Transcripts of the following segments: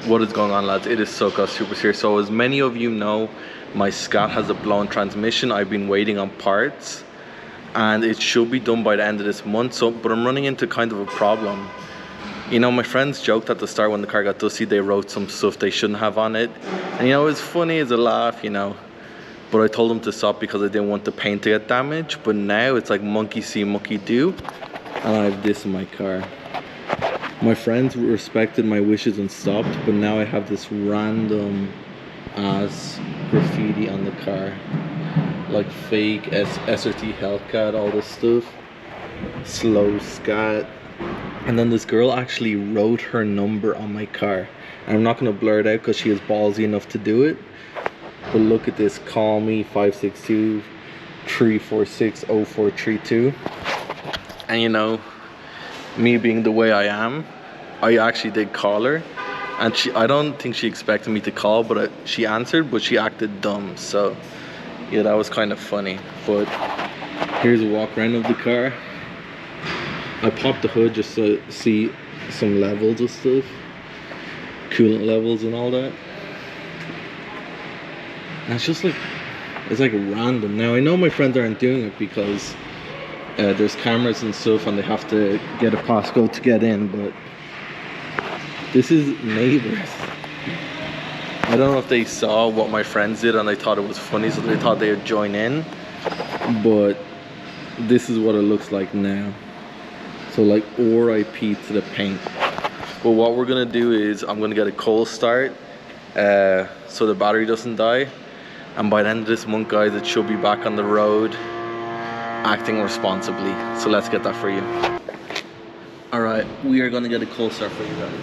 What is going on, lads? It is SoCal Supers here. So as many of you know, my Scat has a blown transmission. I've been waiting on parts and it should be done by the end of this month. But I'm running into kind of a problem. You know, my friends joked at the start when the car got dusty, they wrote some stuff they shouldn't have on it. And you know, it's funny, it's a laugh, you know. But I told them to stop because I didn't want the paint to get damaged. But now it's like monkey see, monkey do. And I have this in my car. My friends respected my wishes and stopped, but now I have this random ass graffiti on the car. Like fake SRT Hellcat, all this stuff. Slow Scat. And then this girl actually wrote her number on my car. And I'm not going to blur it out because she is ballsy enough to do it. But look at this, call me 562-346-0432. And you know, me being the way I am, I actually did call her. And I don't think she expected me to call, but she answered, but she acted dumb. So yeah, that was kind of funny. But here's a walk around of the car. I popped the hood just to see some levels of stuff, coolant levels and all that. And it's just like, it's like random. Now I know my friends aren't doing it because there's cameras and stuff and they have to get a passcode to get in, but this is neighbors. I don't know if they saw what my friends did and they thought it was funny, so they thought they would join in, but this is what it looks like now. So like RIP to the paint. But what we're gonna do is I'm gonna get a cold start so the battery doesn't die, and by the end of this month, guys, it should be back on the road acting responsibly. So let's get that for you. All right, we are gonna get a cold start for you guys.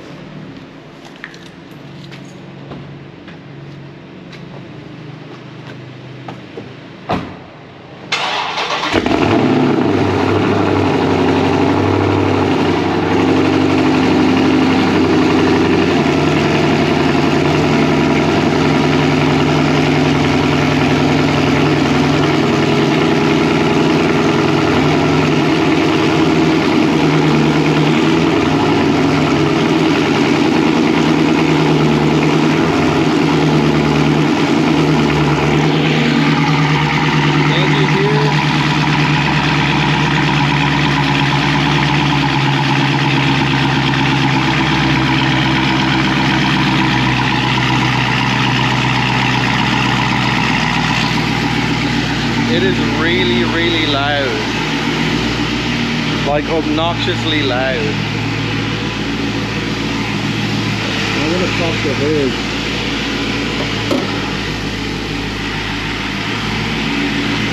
It is really, really loud. Like obnoxiously loud. I'm gonna pop the hood.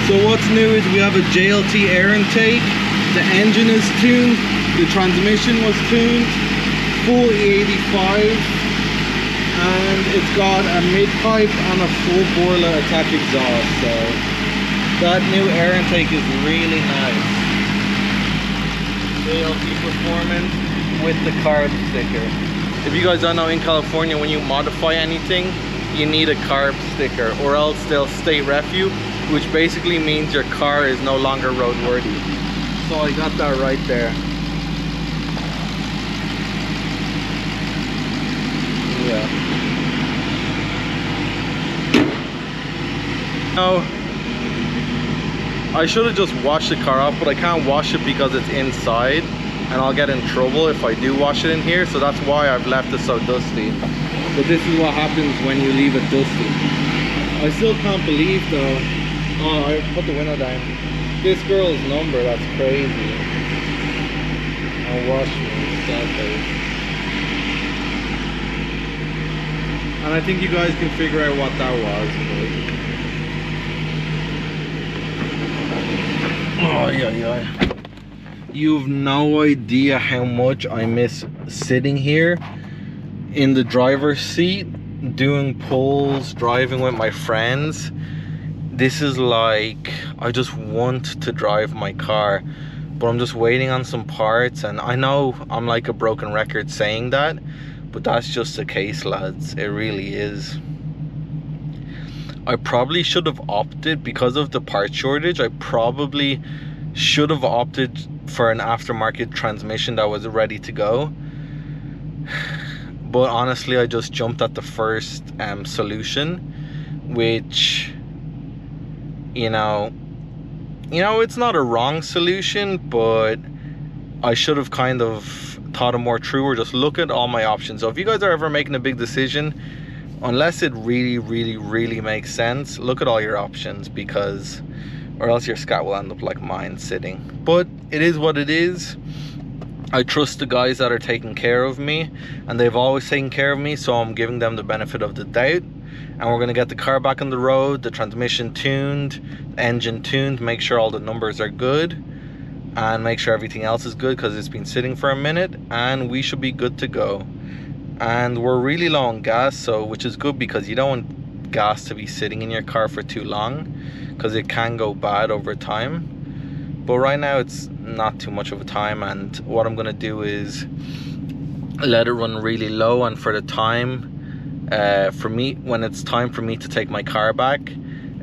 So what's new is we have a JLT air intake. The engine is tuned. The transmission was tuned. Full E85. And it's got a mid-pipe and a full boiler attack exhaust. So that new air intake is really nice. JLT performance with the carb sticker. If you guys don't know, in California, when you modify anything, you need a carb sticker, or else they'll state refu, which basically means your car is no longer roadworthy. So I got that right there. Yeah. Now, I should have just washed the car off, but I can't wash it because it's inside and I'll get in trouble if I do wash it in here, so that's why I've left it so dusty. But this is what happens when you leave it dusty. I still can't believe though, oh, I put the window down, this girl's number, that's crazy. I'll wash me, exactly. And I think you guys can figure out what that was. Oh yeah. You've no idea how much I miss sitting here in the driver's seat, doing pulls, driving with my friends. This is like, I just want to drive my car, but I'm just waiting on some parts. And I know I'm like a broken record saying that, but that's just the case, lads. It really is. I probably should have opted, because of the part shortage, I probably should have opted for an aftermarket transmission that was ready to go. but honestly I just jumped at the first solution, which you know it's not a wrong solution, but I should have kind of thought it more through, or just look at all my options. So if you guys are ever making a big decision, unless it really makes sense, look at all your options, because or else your scat will end up like mine, sitting. But it is what it is. I trust the guys that are taking care of me, and they've always taken care of me, so I'm giving them the benefit of the doubt. And we're going to get the car back on the road, the transmission tuned, engine tuned, make sure all the numbers are good, and make sure everything else is good, because it's been sitting for a minute, and we should be good to go. And we're really low on gas, so which is good, because you don't want gas to be sitting in your car for too long, because it can go bad over time. But right now it's not too much of a time, and what I'm gonna do is let it run really low, and for the time for me, when it's time for me to take my car back,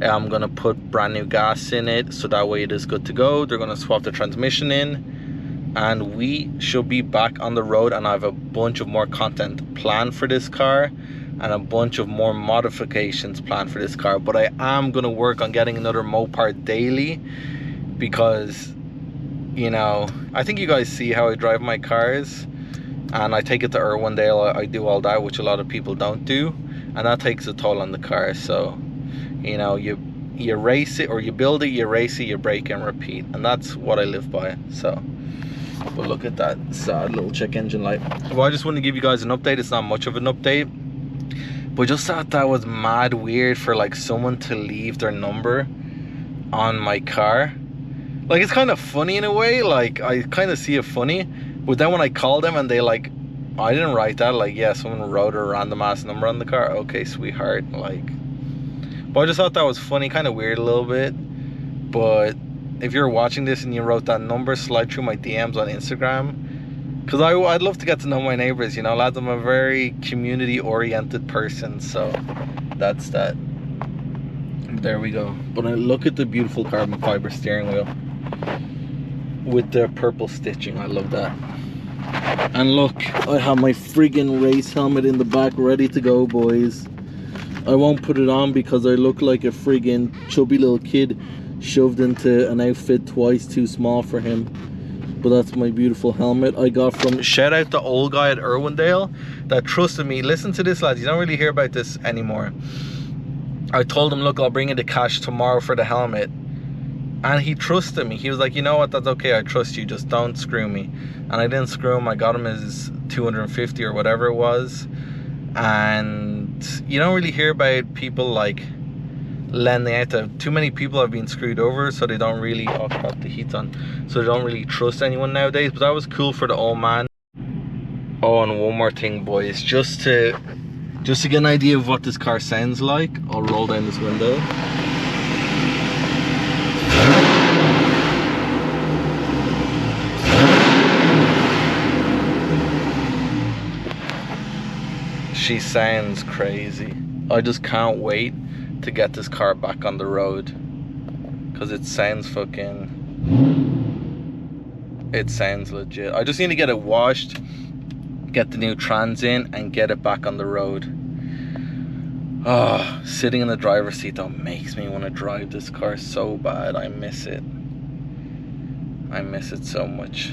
I'm gonna put brand new gas in it, so that way it is good to go. They're gonna swap the transmission in, and we should be back on the road. And I have a bunch of more content planned for this car, and a bunch of more modifications planned for this car. But I am gonna work on getting another Mopar daily, because I think you guys see how I drive my cars, and I take it to Irwindale, I do all that, which a lot of people don't do, and that takes a toll on the car. So you race it, or you build it, you race it, you brake and repeat, and that's what I live by. So but look at that sad little check engine light. Well, I just want to give you guys an update. It's not much of an update, but just thought that was mad weird for like someone to leave their number on my car. Like, it's kind of funny in a way, like I kind of see it funny, but then when I call them and they like, I didn't write that, like, yeah, someone wrote a random ass number on the car. Okay, sweetheart. Like, but I just thought that was funny, kind of weird a little bit. But if you're watching this and you wrote that number, slide through my DMs on Instagram, because I'd love to get to know my neighbors, lads. I'm a very community oriented person, so that's that. There we go. But look at the beautiful carbon fiber steering wheel with the purple stitching. I love that. And look, I have my friggin' race helmet in the back ready to go, boys. I won't put it on because I look like a friggin' chubby little kid shoved into an outfit twice too small for him. But that's my beautiful helmet I got from, shout out the old guy at Irwindale that trusted me. Listen to this, lads, you don't really hear about this anymore. I told him, look, I'll bring you the cash tomorrow for the helmet, and he trusted me. He was like, you know what, that's okay, I trust you, just don't screw me. And I didn't screw him. I got him his 250 or whatever it was. And you don't really hear about people like lending out to, too many people have been screwed over, so they don't really, oh crap, the heat's on, so they don't really trust anyone nowadays. But that was cool for the old man. Oh, and one more thing, boys, just to get an idea of what this car sounds like, I'll roll down this window. She sounds crazy. I just can't wait to get this car back on the road, because it sounds legit. I just need to get it washed, get the new trans in, and get it back on the road. Oh, sitting in the driver's seat though makes me want to drive this car so bad. I miss it so much.